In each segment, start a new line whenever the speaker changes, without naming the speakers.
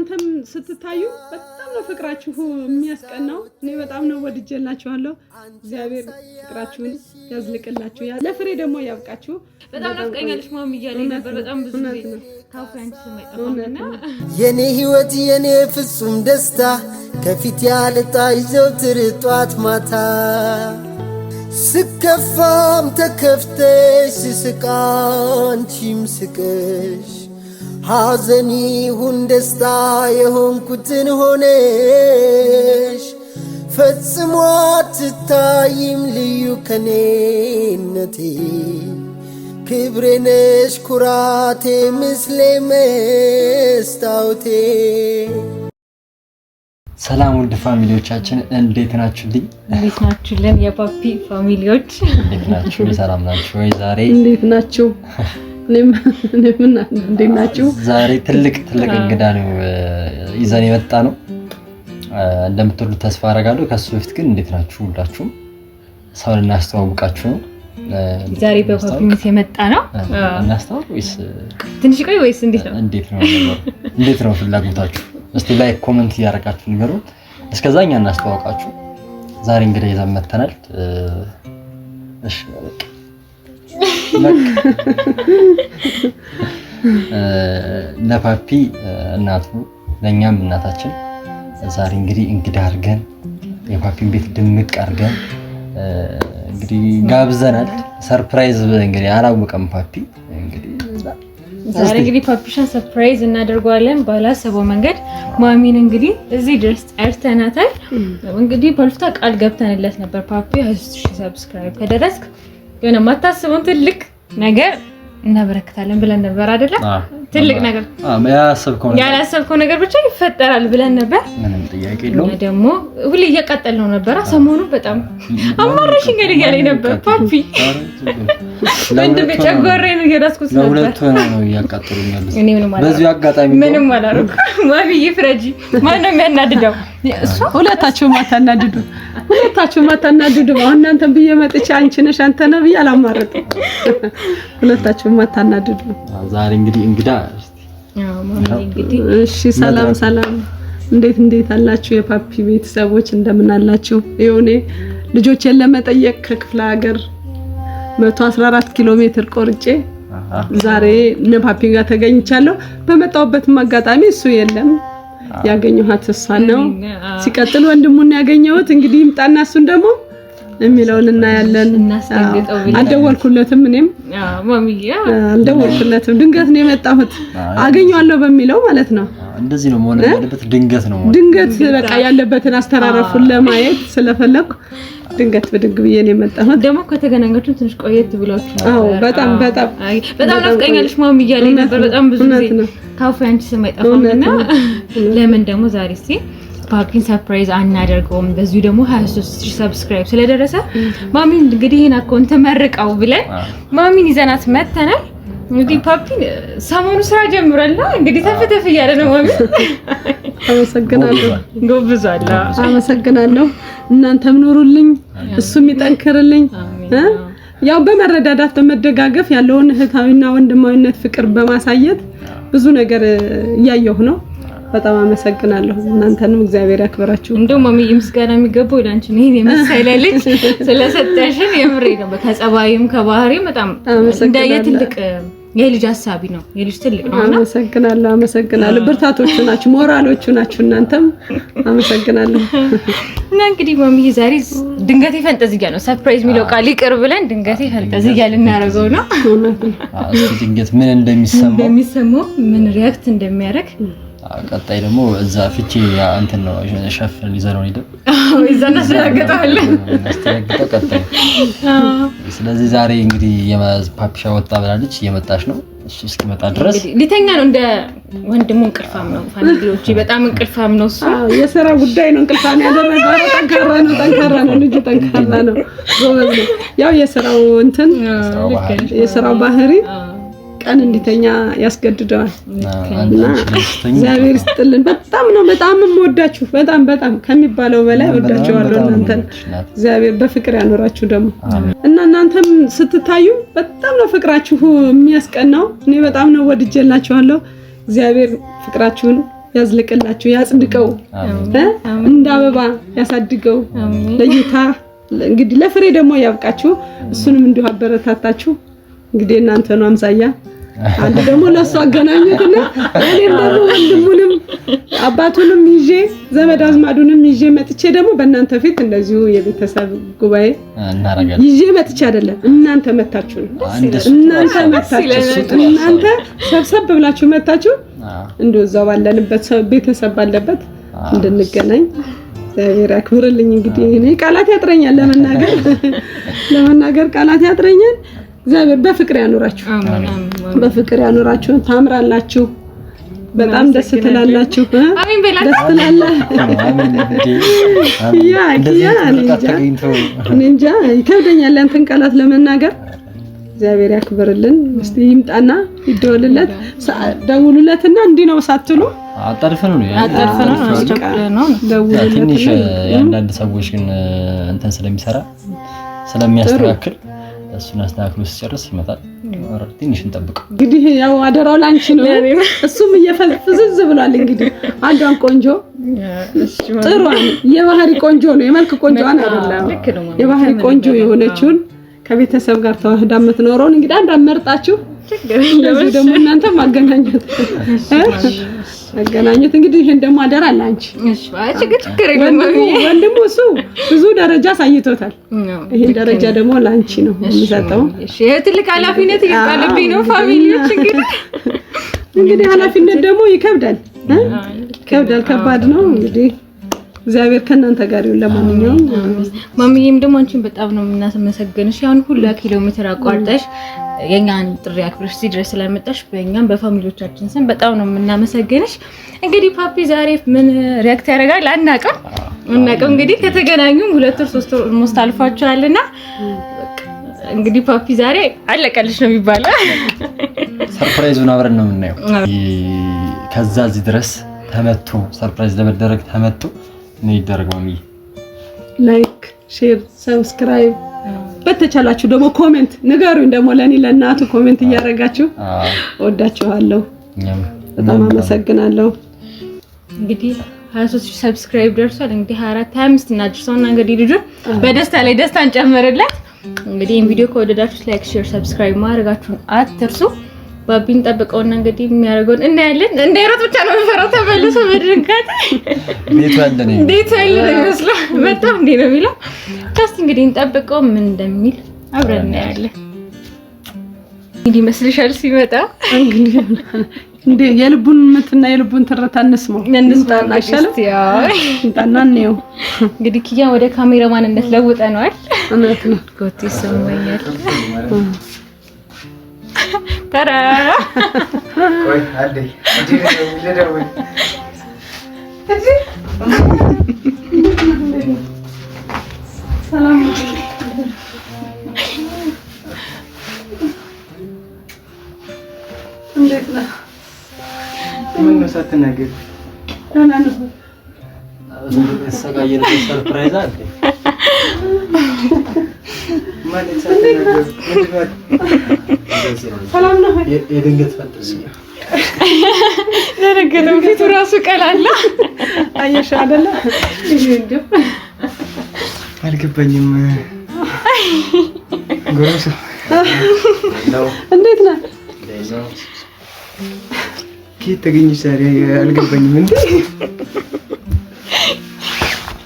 እናንተም ስትታዩ በጣም ነው ፍቅራችሁ የሚያስቀናው እኔ በጣም ነው ወድጄላችኋለሁ እግዚአብሔር ፍቅራችሁን ያዝልቅላችሁ ለፍሬ ደግሞ ያብቃችሁ
በጣም ናፍቀኛለሽ ማሚ እያለኝ ነበር በጣም ብዙ ጊዜ ታውቁ አንቺ ሰማይጣፋና
የኔ ህይወት የኔ ፍጹም ደስታ ከፊት ያልጣይ ዘውትር ጧት ማታ ስከፋም ተከፍተሽ ስቃንቺም ስቀሽ ሐዘኒ ሁን ደስታ የሆንኩትን ሆነሽ ፈጽሞ አትታይም ልዩ ከኔነቴ ክብሬ ነሽ ኩራቴ ምስሌ መስታወቴ
ሰላም ውድ ፋሚሊዎቻችን እንዴት ናችሁልኝ?
እንዴት ናችሁልን የፓፒ ፋሚሊዎች?
እንዴት ናችሁ? ሰላም ናችሁ ወይ? ዛሬ
እንዴት ናችሁ? እንዴት ናችሁ?
ዛሬ ትልቅ እንግዳ ነው ይዘን የመጣ ነው። እንደምትወዱት ተስፋ አደርጋለሁ። ከሱ በፊት ግን እንዴት ናችሁ ሁላችሁም? ሰውን እናስተዋውቃችሁ ነው።
ዛሬ በፓፒ ሚስ የመጣ ነው።
እናስተዋውቅ ወይስ
ትንሽ ቆይ ወይስ እንዴት ነው?
እንዴት ነው ፍላጎታችሁ? እስቲ ላይክ ኮሜንት ያደርጋችሁ ንገሩ። እስከዛኛ እናስተዋውቃችሁ። ዛሬ እንግዲህ ይዘን መተናል። እሺ ለፓፒ እናቱ ለኛም እናታችን ዛሬ እንግዲህ እንግዳ አድርገን የፓፒን ቤት ድምቅ አድርገን እንግዲህ ጋብዘናል። ሰርፕራይዝ እንግዲህ አላወቀም ፓፒ እንግዲህ
ዛሬ እንግዲህ ፓፒሽን ሰርፕራይዝ እናደርጋለን ባላሰበው መንገድ ማሚን እንግዲህ እዚህ ድረስ ጠርተናታል። እንግዲህ በልፍታ ቃል ገብተንለት ነበር ፓፒ 20000 ሰብስክራይብ ከደረስክ የሆነ ማታስበውን ትልቅ ነገር እናበረክታለን ብለን ነበር አይደለ? ትልቅ ነገር ያላሰብከው ነገር ብቻ ይፈጠራል ብለን ነበር።
ምንም ጥያቄ የለውም።
ደግሞ ሁሌ እየቀጠልነው ነበር። ሰሞኑን በጣም አማራሽ እንግዲህ ያለኝ ነበር ፓፒ ወንድም ጨጓራዬን እየራስኩት ነበር።
ለሁለት ነው እያቃጠሉኝ ያሉት። በዚህ አጋጣሚ
ምንም አላደረኩም። ማሚ ይፍረጂ። ማነው የሚያናድደው? እሷ
ሁለታችሁም አታናድዱ። እናንተም ብዬ መጥቼ አንቺ ነሽ አንተ ነህ ብዬ አላማረጥም። ሁለታችሁም አታናድዱ።
ዛሬ እንግዲህ እንግዳ
እሺ ሰላም እንዴት አላችሁ የፓፒ ቤተሰቦች እንደምን አላችሁ? ይሁኔ ልጆቼን ለመጠየቅ ከክፍለ ሀገር 114 ኪሎ ሜትር ቆርጬ ዛሬ ፓፒ ጋር ተገኝቻለሁ። በመጣሁበትም አጋጣሚ እሱ የለም ያገኘኋት እሷ ነው። ሲቀጥል ወንድሙን ያገኘሁት እንግዲህ ይምጣና እሱን ደግሞ የሚለውን እናያለን። አልደወልኩለትም እኔም አልደወልኩለትም ድንገት ነው የመጣሁት አገኘዋለሁ በሚለው ማለት ነው።
እንደዚህ ነው መሆን ያለበት።
ድንገት በቃ ያለበትን አስተራረፉን ለማየት ስለፈለኩ ድንገት ብድግ ብዬ ነው የመጣሁት።
ደግሞ ከተገናኛችሁ ትንሽ ቆየት ብላችሁ
አዎ በጣም
ናፍቀኛለሽ ማሚ እያለኝ ነበር በጣም ብዙ ጊዜ ካፉ አንቺ ሰማይጣፋና ለምን ደግሞ ዛሬ እስቲ ፓፒን ሰርፕራይዝ አናደርገውም? በዚሁ ደግሞ 23000 ሰብስክራይብ ስለደረሰ ማሚን እንግዲህ ይሄን አካውንት ተመርቀው ብለን ማሚን ይዘናት መተናል። እንግዲህ ፓፒን ሰሞኑ ስራ ጀምረና እንግዲህ ተፈተፈ ያለ ነው ማሚ።
አመሰግናለሁ።
ጎብዛላ
አመሰግናለሁ። እናንተም ኑሩልኝ እሱም ይጠንክርልኝ። ያው በመረዳዳት በመደጋገፍ ያለውን እህታዊና ወንድማዊነት ፍቅር በማሳየት ብዙ ነገር እያየሁ ነው። በጣም አመሰግናለሁ። እናንተንም እግዚአብሔር ያክብራችሁ።
እንደው ማሚ ምስጋና የሚገባው ለአንቺ ነው። ይሄን የመሰለ ልጅ ስለሰጠሽን የምሬ ነው። ከጸባይም ከባህሪም በጣም እንዳየ ትልቅ የልጅ ሐሳቢ ነው። የልጅ ትልቅ ነውና
አመሰግናለሁ። ብርታቶቹ ናችሁ፣ ሞራሎቹ ናችሁ። እናንተም አመሰግናለሁ።
እና እንግዲህ ማሚ ዛሬ ድንገቴ ፈንጠዝያ ነው ሰርፕራይዝ የሚለው ቃል ይቅር ብለን ድንገቴ ፈንጠዝያ ልናረገው ነው።
ድንገት ምን እንደሚሰማው
ምን ሪአክት እንደሚያደርግ
ቀጣይ ደግሞ እዛ ፍቺ እንትን ነው ሸፍን ሊዘረው ነው ይደም
እዛና ስለገጣለን
ቀጣይ። ስለዚህ ዛሬ እንግዲህ የፓፒሻ ወጣ ብላለች እየመጣች ነው። እሱ እስኪመጣ ድረስ
ሊተኛ ነው። እንደ ወንድሙ እንቅልፋም ነው። ፋሚሊዎች በጣም እንቅልፋም ነው። እሱ
የሥራ ጉዳይ ነው እንቅልፋም ያደረገው። ጠንካራ ነው ልጅ ጠንካራ ነው። ጎበዝ ነው። ያው የሥራው እንትን የሥራው ባህሪ ቀን እንዲተኛ ያስገድደዋል። እግዚአብሔር ይስጥልን። በጣም የምወዳችሁ በጣም ከሚባለው በላይ ወዳችኋለሁ። እናንተን እግዚአብሔር በፍቅር ያኖራችሁ ደግሞ እና እናንተም ስትታዩ በጣም ነው ፍቅራችሁ የሚያስቀናው። እኔ በጣም ነው ወድጄላችኋለሁ። እግዚአብሔር ፍቅራችሁን ያዝልቅላችሁ ያጽድቀው እንደ አበባ ያሳድገው ለይታ እንግዲህ ለፍሬ ደግሞ ያብቃችሁ እሱንም እንዲሁ አበረታታችሁ እንግዲህ እናንተ ነው አምሳያ አንድ ደግሞ ለሱ አገናኙትና እኔም ደግሞ ወንድሙንም አባቱንም ይዤ ዘመድ አዝማዱንም ይዤ መጥቼ ደግሞ በእናንተ ፊት እንደዚሁ የቤተሰብ ጉባኤ እናረጋለን ይዤ መጥቼ አይደለም እናንተ መታችሁ ነው እናንተ ሰብሰብ ብላችሁ መታችሁ እንደዛው ባለንበት ቤተሰብ ባለበት እንድንገናኝ እግዚአብሔር ያክብርልኝ እንግዲህ እኔ ቃላት ያጥረኛል ለመናገር ቃላት ያጥረኛል እግዚአብሔር በፍቅር ያኖራችሁ በፍቅር ያኖራችሁ ታምራላችሁ በጣም ደስ ትላላችሁ
አሜን በላችሁ
ደስ ትላላችሁ እንጃ ይከብደኛል አንተን ቃላት ለመናገር እግዚአብሔር ያክብርልን እስቲ ይምጣና ይደወልለት ደውሉለትና እንዲህ ነው ሳትሉ
አጣርፈን ነው ደውሉለት ትንሽ ያንዳንድ ሰዎች ግን እንትን ስለሚሰራ ስለሚያስተካክል እሱን አስተካክሎ ሲጨርስ ይመጣል ትንሽ እንጠብቀው እንግዲህ ያው አደራው ላንቺ ነው እሱም እየፈዝዝ ብሏል እንግዲህ አንዷን ቆንጆ ጥሩን የባህሪ ቆንጆ ነው የመልክ ቆንጆዋን አይደለም የባህሪ ቆንጆ የሆነችውን ከቤተሰብ ጋር ተዋህዳ የምትኖረውን እንግዲህ አንድ አመርጣችሁ ለዚህ ደግሞ እናንተ ማገናኘት እንግዲህ ይሄን ደግሞ አደራ አላንቺ
እሺ ችግር የለም
ወንድሙ እሱ ብዙ ደረጃ ሳይቶታል ይሄን ደረጃ ደግሞ ላንቺ ነው የሚሰጠው
እሺ ትልቅ ኃላፊነት ይቀርብልኝ ነው ፋሚሊዎች
እንግዲህ ኃላፊነት ደግሞ ይከብዳል ከባድ ነው እንግዲህ እግዚአብሔር ከናንተ ጋር ይሁን ለማንኛውም
ማሚዬም ደግሞ አንቺን በጣም ነው የምናመሰግንሽ ያን ሁሉ ኪሎ ሜትር አቋርጠሽ የኛን ጥሪ አክብረሽ እዚህ ድረስ ስለመጣሽ በእኛም በፋሚሊዎቻችን ስም በጣም ነው የምናመሰግንሽ እንግዲህ ፓፒ ዛሬ ምን ሪአክት ያደርጋል አናውቅም እንግዲህ ከተገናኙም 2 ወር 3 ወር ሞስት አልፏቸዋልና እንግዲህ ፓፒ ዛሬ አለቀልሽ ነው የሚባለው
ሰርፕራይዙን አብረን ነው የምናየው ከዛ እዚህ ድረስ ተመቶ ሰርፕራይዝ ለመደረግ ተመቶ ነው ይደረጋው
ላይክ ሼር ሰብስክራይብ በተቻላችሁ ደግሞ ኮሜንት ንገሩኝ ደግሞ ለኔ ለናቱ ኮሜንት እያረጋችሁ ወዳችኋለሁ በጣም አመሰግናለሁ
እንግዲህ 23000 ሰብስክራይብ ደርሷል እንግዲህ 24 25 እናድርሰውና እንግዲህ ልጅ በደስታ ላይ ደስታን ጨምርለት እንግዲህ ይሄን ቪዲዮ ከወደዳችሁት ላይክ ሼር ሰብስክራይብ ማድረጋችሁን አትርሱ ባቢን ጠብቀውና እንግዲህ የሚያደርገውን እናያለን እንዳይሮጥ ብቻ ነው የሚፈራው ተመልሶ በድንጋጤ ቤቱ ያለ ነው ይመስላል በጣም እንዴ ነው የሚለው ታስቲ እንግዲህ እንጠብቀው ምን እንደሚል አብረን እናያለን እንግዲህ መስልሻል ሲመጣ
እንዴ የልቡን ምትና የልቡን ትርታ እንስማው አይሻልም እንጣና ነው
እንግዲህ ኪያ ወደ ካሜራማንነት ለውጠናል
እውነት ነው
ጎት ይሰማኛል ተራ
ቆይ አለ እንዴ ለደውል
ሰላም እንዴት ነህ
ምን ነው ሳትናገር
ደህና ነህ
ሰጋየለ ሰርፕራይዝ አለ
ማለት ሳትናገር
ሰላም ነው
የድንገት ፈጥርሽ
ለነገረው ፊቱ ራሱ ቀላላ
አየሽ አይደለ እንዴ
አልገባኝም ጎረምሳ ነው
እንዴት ነህ
ከየት ተገኘሽ ዛሬ አልገባኝም እንዴ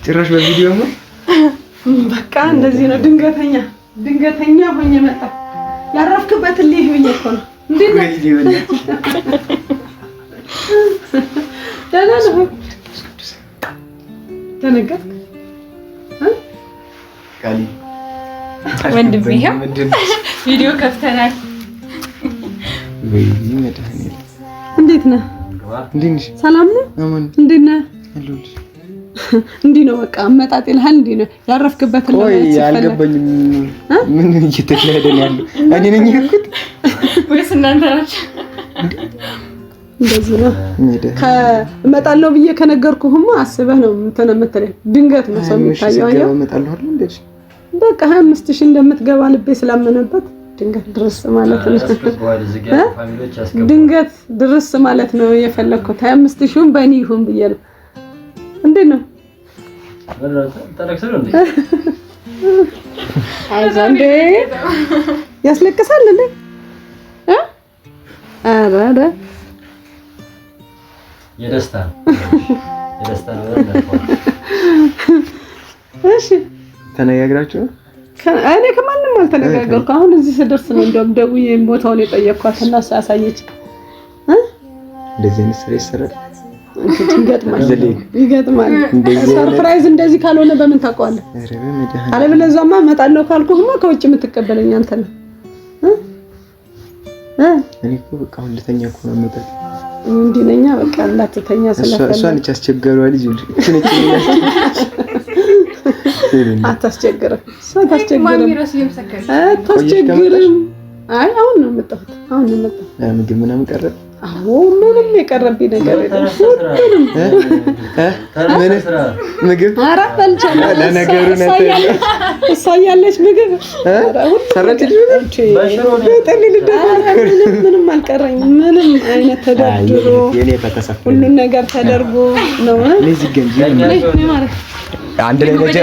ጭራሽ በቪዲዮ ነው
በቃ እንደዚህ ነው ድንገተኛ ሆኜ መጣ ያረፍክበት ልጅ ብዬ እኮ ነው እንዴት ነው ደህና ነህ ተነገርክ
ቃሊ
ወንድም ይሄ ቪዲዮ ከፍተናል
ወይ መድኃኒዓለም
እንዴት ነህ ሰላም ነው እንዴት ነህ
አለሁልሽ
እንዲህ ነው በቃ አመጣጥ ይልሃል እንዲህ ነው ያረፍክበት
ወይ አልገባኝም ምን እየተካሄደ ነው ያለው እኔ ነኝ ያልኩት
ወይስ እናንተ ናችሁ
እንደዚህ ነው ከመጣለው ብዬ ከነገርኩህማ አስበህ ነው እንትን የምትለኝ ድንገት ነው ሰው የሚታየው
እመጣለሁ አይደል እንዴ
በቃ 25000 እንደምትገባ ልቤ ስላመነበት ድንገት ድረስ ማለት ነው። ድንገት ድረስ ማለት ነው የፈለኩት 25000 በእኔ ይሁን ብዬ ነው። እንዴት ነው አይዛንዴ ያስለቅሳል እንዴ? አረ
የደስታ ነው።
እሺ
ተነጋግራችሁ?
እኔ ከማንም አልተነጋገርኩ። አሁን እዚህ ስደርስ ነው እንደውም ደውዬ ቦታውን የጠየኳት እና ሳሳየች
እንደዚህ አይነት ስራ ይሰራል።
ይገጥማል። ሰርፕራይዝ እንደዚህ ካልሆነ በምን ታውቀዋለህ? አለበለዚያማ እመጣለሁ ካልኩህማ ከውጭ የምትቀበለኝ አንተ ነህ።
እኔ እኮ በቃ አሁን ልተኛ እኮ ነው የምመጣው።
እንዲህ ነኛ በቃ እንዳትተኛ ስለፈለኩ
እሷን አስቸገረዋ ልጅ
አታስቸግርም። እሷ አታስቸግርም። አይ አሁን ነው የመጣሁት።
ምግብ ምናምን ቀረ?
አዎ ምንም የቀረብኝ ነገር የለም።
ምግብ
ኧረ በልቻለሁ።
ለነገሩ
እሷ እያለች ምግብ
ሰራችልኝ።
ምንም አልቀረኝም። ምንም አይነት ተደርድሮ ሁሉን ነገር ተደርጎ ነው
አንድ ላይ ነች።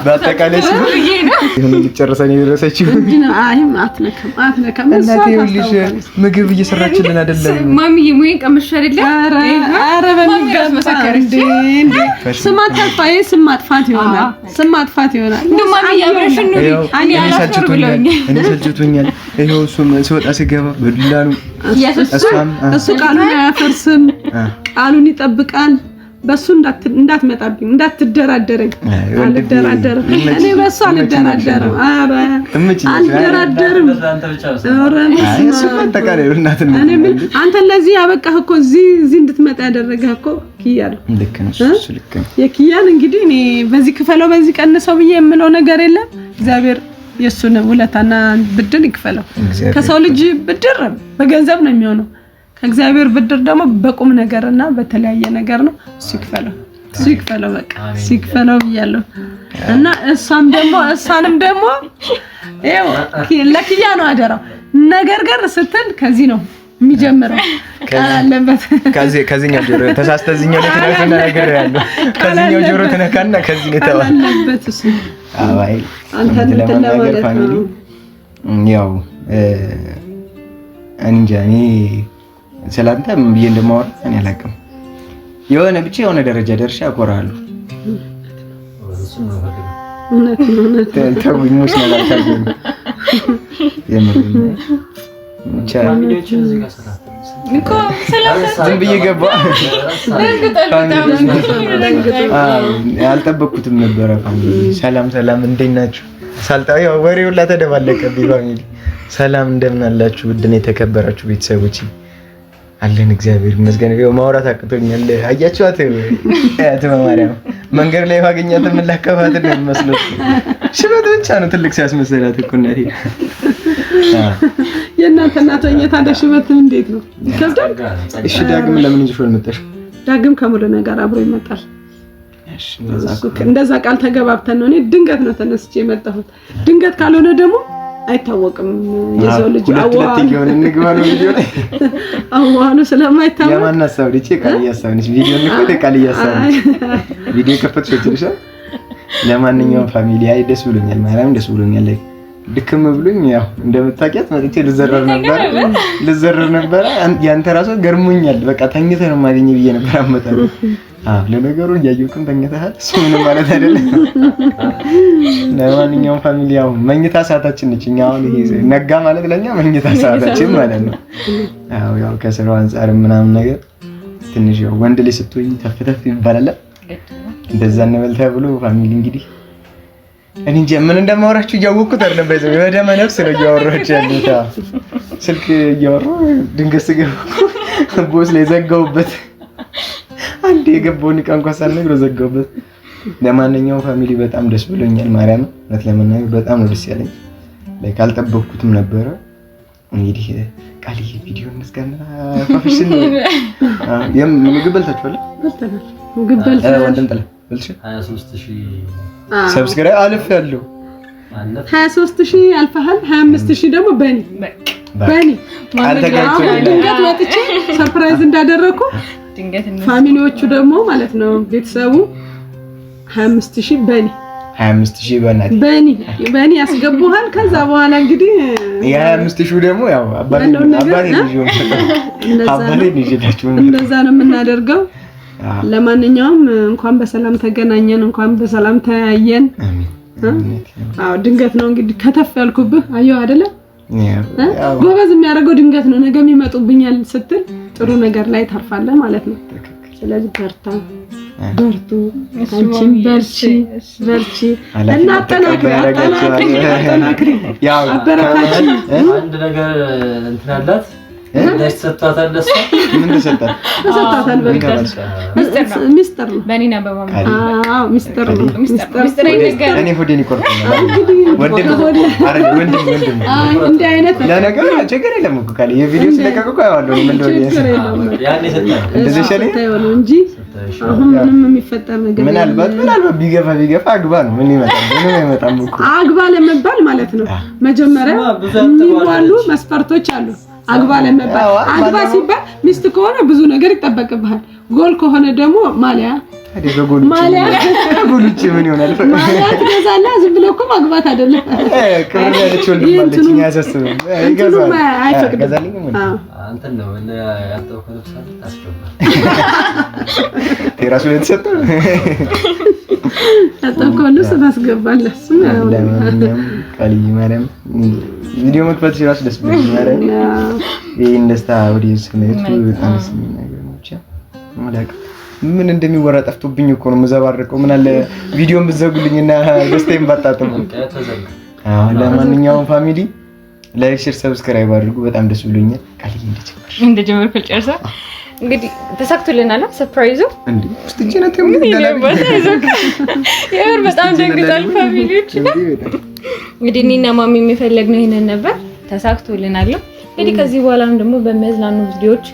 በአጠቃላይ ይሁን ልጨርሰን የደረሰችው
አይም አትነካም።
እናቴ ይኸውልሽ ምግብ እየሰራችልን አይደለም
ማሚዬ ሙዬን ቀምሽ አይደለ?
ኧረ በሚገባ እንዴ ስም ማጥፋት ይሆናል።
እንደው ማሚዬ አብረሽን ነው
እኔ ሰልችቶኛል። ይኸው እሱም ሲወጣ ሲገባ በዱላ ነው።
እሱ ቃሉን አያፈርስም፣ ቃሉን ይጠብቃል። በሱ እንዳትመጣብኝ እንዳትደራደረኝ። አልደራደርም እኔ በሱ አልደራደርም። ኧረ አልደራደርም። አንተ ለዚህ ያበቃህ እኮ እዚህ እንድትመጣ ያደረገህ እኮ ኪያ ነው።
ልክ ነው እሱ ልክ ነው።
የኪያን እንግዲህ እኔ በዚህ ክፈለው በዚህ ቀንሰው ብዬ የምለው ነገር የለም። እግዚአብሔር የሱን ውለታና ብድር ይክፈለው። ከሰው ልጅ ብድር በገንዘብ ነው የሚሆነው። ከእግዚአብሔር ብድር ደግሞ በቁም ነገርና በተለያየ ነገር ነው። እሱ ይክፈለው በቃ ሲክፈለው ብያለሁ። እና እሷንም ደግሞ ይኸው ለኪያ ነው አደራው። ነገር ስትል ከዚህ ነው የሚጀምረው። ቃል አለበት።
ከዚህኛው ጆሮ ተሳስተዚኛው ለተናገረ ነገር ያለው ከዚህኛው ጆሮ ተነካና ከዚህ ነው ተባለ
አለበት። እሱ
አይ
አንተ ለማለት
ፋሚሊ ያው እንጃኔ ሰላምታ ምን ብዬ እንደማወራ እኔ አላውቅም። የሆነ ብቻ የሆነ ደረጃ ደርሼ አኮራለሁ።
እውነት
ተውኝ ሙሽ ነገር ታገኝ የምር
ፋሚሊዎችን እዚህ ጋር ሰላም
እኮ ሰላም
ዝም ብዬ ገባ። አልጠበቅኩትም ነበረ። ፋሚሊ ሰላም እንዴት ናችሁ? ሳልጣው ያው ወሬው ሁላ ተደባለቀብኝ። ፋሚሊ ሰላም እንደምን አላችሁ? ውድና የተከበራችሁ ቤተሰቦች አለን እግዚአብሔር ይመስገን። ያው ማውራት አቅቶኛል። አያችኋት ማርያም መንገድ ላይ ማግኘት የምላከፋት ነው የሚመስለው። ሽበት ብቻ ነው ትልቅ ሲያስመስላት እኮ እናቴ።
የእናንተ እናቶኛ ታዲያ ሽበት እንዴት ነው ይከብዳል?
እሺ ዳግም ለምን እንጂ ሾል መጣሽ?
ዳግም ከሙሉ ነገር አብሮ ይመጣል።
እሺ
እንደዛ ቃል ተገባብተን ነው። እኔ ድንገት ነው ተነስቼ የመጣሁት። ድንገት ካልሆነ ደግሞ አይታወቅም። የሰው ልጅ አዋኑ ስለማይታወቅ
የማን ሀሳብ ልጅ ቃል እያሳብንሽ ቪዲዮ ነው ቃል እያሳብንሽ ቪዲዮ ከፈትሽ ወጥልሻ። ለማንኛውም ፋሚሊ አይ ደስ ብሎኛል፣ ማርያም ደስ ብሎኛል። ድክም ብሎኝ ያው እንደምታውቂያት መጥቼ ልዘረር ነበር። ያንተ ራሱ ገርሞኛል። በቃ ተኝተህ ነው ማግኘት ብዬ ነበር አመጣው። ለነገሩ እያየሁም ተኝተሃል። እሱ ምንም ማለት አይደለም። ለማንኛውም ፋሚሊ ያው መኝታ ሰዓታችን ነች። እኛ አሁን ይሄ ነጋ ማለት ለኛ መኝታ ሰዓታችን ማለት ነው። ያው ከስራው አንፃር ምናምን ነገር ትንሽ ያው ወንድ ልጅ ስትሆኝ ተፍተፍ ይባላል። እንደዛ እንበል ተብሎ ፋሚሊ እንግዲህ እኔ እንጃ ምን እንደማወራችሁ እያወቅኩት አይደለም። በዚህ በደመ ነፍስ ነው እያወራችሁ ያሉት። ስልክ እያወራሁ ድንገት ስገባ ቦስ ላይ ዘጋውበት። አንዴ የገባውን ዕቃ እንኳን ሳልነግረው ዘጋውበት። ለማንኛውም ፋሚሊ በጣም ደስ ብሎኛል። ማርያም እውነት ለመናገር በጣም ነው ደስ ያለኝ። ላይክ አልጠበቅኩትም ነበረ። እንግዲህ ቃልዬ ቪዲዮ መስጋና ፕሮፌሽን ምግብ በልታችኋል?
ምግብ በልተናል።
ወንድም ጥላ በልሽ
23000
ሰብስክራይብ አልፍ ያለው
23000 አልፈሃል። 25000 ደግሞ በኒ ድንገት መጥቼ ሰርፕራይዝ እንዳደረኩ ፋሚሊዎቹ ደግሞ ማለት ነው ቤተሰቡ 25000 በኒ
25000
በኒ ያስገቡሃል። ከዛ በኋላ እንግዲህ
የ25000 ደግሞ ያው አባቴ
እንደዛ ነው የምናደርገው። ለማንኛውም እንኳን በሰላም ተገናኘን፣ እንኳን በሰላም ተያየን። አዎ ድንገት ነው እንግዲህ ከተፍ ያልኩብህ አየው አይደለ? ጎበዝ የሚያደርገው ድንገት ነው። ነገ ይመጡብኛል ስትል ጥሩ ነገር ላይ ታርፋለህ ማለት ነው። ስለዚህ በርቱ፣ አንቺም በርቺ እና አጠናክሪ አበረታች።
አንድ ነገር እንትን አላት ተሰጥቷታል። ለሷ
ምን ተሰጥቷታል?
ሚስጥር ነው።
በእኔና በማማ
ሚስጥር ነው።
እኔ ሆዴን ይቆርጣል። ወንድም
እንዲህ አይነት
ለነገር ችግር የለም እኮ ካለ የቪዲዮ ስለቀቀ እኮ አይዋለሁ ምን እንደሆነ
ያኔ ሰጣ
እንደዚህ ሸኔ
ነው እንጂ አሁን ምንም የሚፈጠር ነገር
ምናልባት ቢገፋ አግባ ነው። ምን ይመጣም እኮ
አግባ ለመባል ማለት ነው መጀመሪያ የሚሟሉ መስፈርቶች አሉ። አግባ ለመባል አግባ ሲባል ሚስት ከሆነ ብዙ ነገር ይጠበቅብሃል። ጎል ከሆነ ደግሞ ማሊያ
ጎልቼ ምን ይሆናል?
ማሊያ ትገዛለህ። ዝም ብለህ እኮ ማግባት አይደለም።
ክብር ያለች ወልድማለች ያሳስበው
ይገዛል። አይፈቅድም።
አንተ ነው እና ያጠውከው ልብስ ታስገባ
የራሱ የተሰጠው
ያጠውከው ልብስ ታስገባለህ። እሱም
ለማንኛውም ቃልዬ ማርያም ቪዲዮ መክፈት ሲራስ ደስ ብሎኛል። ይሄን ደስታ ወዲህ ስሜቱ በጣም ነገር ነው። ብቻ ማለቅ ምን እንደሚወራ ጠፍቶብኝ እኮ ነው መዘባረቀው። ምን አለ ቪዲዮን ብትዘጉልኝና ደስታዬን ባጣጥሙ። ለማንኛውም ፋሚሊ ላይክ፣ ሼር፣ ሰብስክራይብ አድርጉ። በጣም ደስ ብሎኛል። ቃልዬ
እንደጀመርኩ ጨርሳ እንግዲህ ተሳክቶልናል። ሰርፕራይዙ
እንዴ ውስጥጅነት
የምር በጣም ደንግጣል ፋሚሊዎች። እንግዲህ እኔና ማሚ የሚፈልግነው ይሄንን ነበር፣ ተሳክቶልናል። እንግዲህ ከዚህ በኋላም ደግሞ በሚያዝናኑ ቪዲዮዎች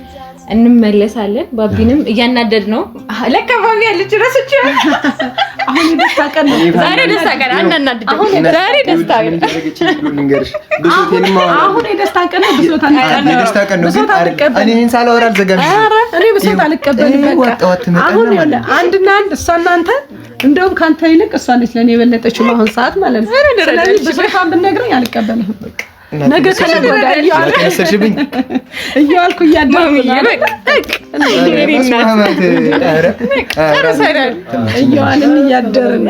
እንመለሳለን። ባቢንም እያናደድ ነው ለካ ባቢ ያለች ረስች።
አሁን ደስታ ቀን ነው።
ዛሬ ደስታ ቀን አናናድድ። ዛሬ ደስታ ቀን
አሁን የደስታ ቀን ነው። ብሶት አልቀበልም።
እኔ ሳላወራ አልዘጋም።
እኔ ብሶት አልቀበልም። አሁን አንድና አንድ እሷና አንተ እንደውም ካንተ ይልቅ እሷ ነች ለኔ የበለጠችው አሁን ሰዓት ማለት ነው። ስለዚህ ብሶታን ብትነግረኝ አልቀበልህም። ነገ ከነገ ወዲያ እያልኩ እያደረኩ እያልን እያደረን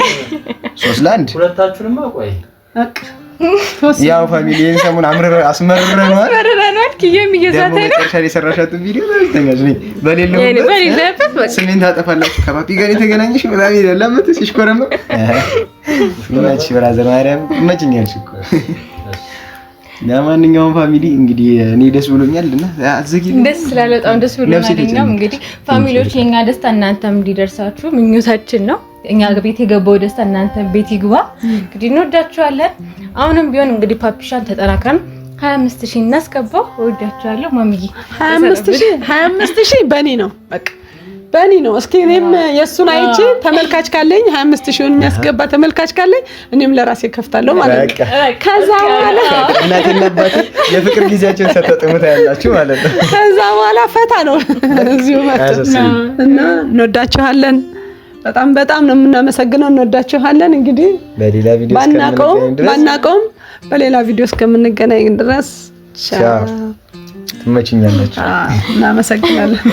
3-1
ሁለታችሁንም አቆይ
ያው ፋሚሊን ሰሞን አስመርረናል።
ኪየም እየዛተ ነው።
ጨርሻ የሰራሻት ቪዲዮ በስተኛዝ ነኝ በሌለበት ስሜን ታጠፋላችሁ። ከባቢ ጋር የተገናኘሽ በጣም ይላል ሲሽኮረም ምንጭ ብራዘር ማርያም መጭኛልሽ እኮ። ለማንኛውም ፋሚሊ እንግዲህ እኔ ደስ ብሎኛል እና አዘጊ
ደስ ስላለ በጣም ደስ ብሎናል። እንግዲህ ፋሚሊዎች የኛ ደስታ እናንተም እንዲደርሳችሁ ምኞታችን ነው። እኛ ቤት የገባው ደስታ እናንተ ቤት ይግባ። እንግዲህ እንወዳችኋለን። አሁንም ቢሆን እንግዲህ ፓፒሻን ተጠናክረን 25000 እናስገባው። እወዳችኋለሁ ማሚዬ።
25000 በኔ ነው በቃ በኔ ነው። እስኪ እኔም የሱን አይቼ ተመልካች ካለኝ 25000ን የሚያስገባ ተመልካች ካለኝ እኔም ለራሴ ከፍታለሁ ማለት ነው። ከዛ በኋላ
እናትና አባቴ የፍቅር ጊዜያችሁን ሰተጥሙት ያላችሁ ማለት ነው።
ከዛ በኋላ ፈታ ነው እዚሁ ማለት እና እንወዳችኋለን። በጣም ነው የምናመሰግነው። እንወዳችኋለን። እንግዲህ
በሌላ ቪዲዮ
ባናቀውም በሌላ ቪዲዮ እስከምንገናኝ ድረስ
ቻው። ትመችኛላችሁ።
እናመሰግናለን።